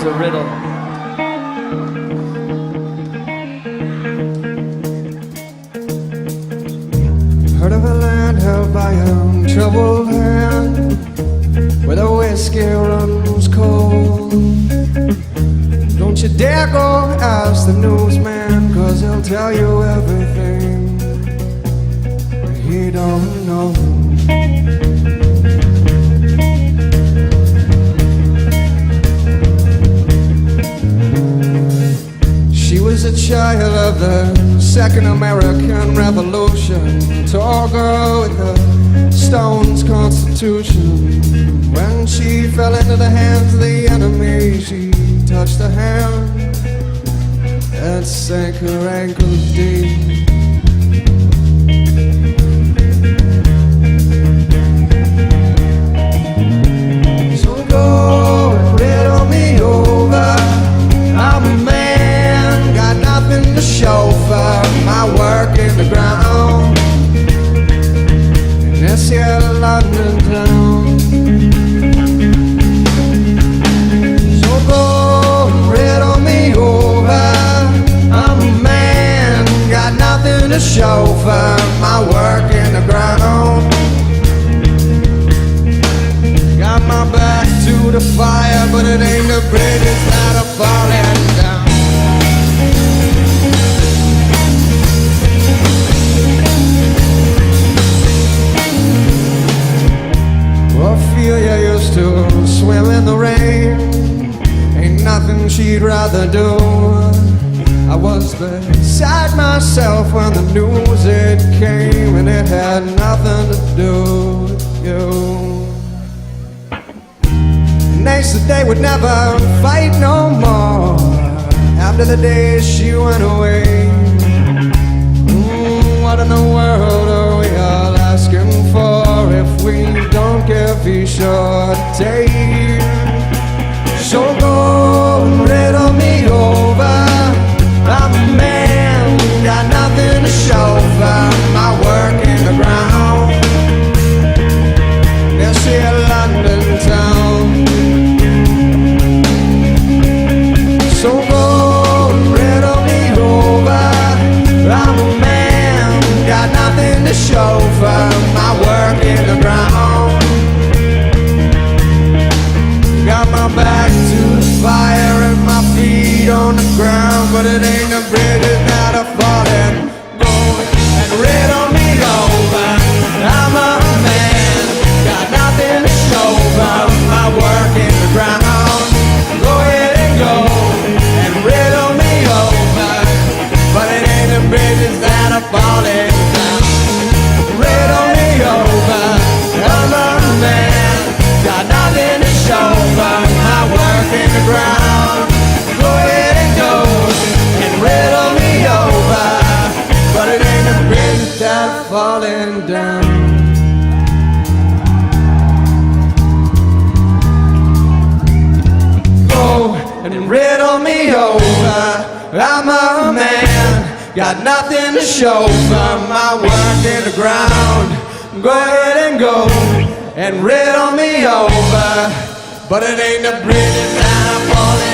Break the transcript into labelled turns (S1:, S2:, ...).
S1: was a riddle.
S2: Heard of a land held by a troubled hand, where the whiskey runs cold. Don't you dare go ask the newsman, 'cause he'll tell you everything he don't know. She was a child of the Second American Revolution, tall girl with a stone's constitution. When she fell into the hands of the enemy, she touched a hand that sank her ankles deep. So go and riddle me over. I'm a man, got nothing to show for my work in the ground in this here London town. So go and riddle me over. I'm a man, got nothing to show for my work in the ground. Got my back to the fire, but it ain't the bridges that are falling down. Ophelia used to swim in the rain, ain't nothing she'd rather do. I was beside myself when the news it came, and it had nothing to do with you. And they said they would never fight no more after the day she went away. What in the world are we all asking for if we don't give each other a take? So go and riddle me over. I'm a man, got nothing to show for my work in the ground. This here London town. So go and riddle me over. I'm a man, got nothing to show for my work in the ground. Got my back to the fire and my feet on the ground, but it ain't the bridges that are falling. Go and riddle me over. I'm a man, got nothing to show for my work in the ground. Go ahead and go and riddle me over, but it ain't the bridges that are falling down. Riddle me over. I'm a man, got nothing to show for my work in the ground. Go ahead and go and riddle me over, but it ain't the bridges that are falling down. Go and riddle me over. I'm a man, got nothing to show for my work in the ground. Go ahead and go and riddle me over, but it ain't the bridges that are falling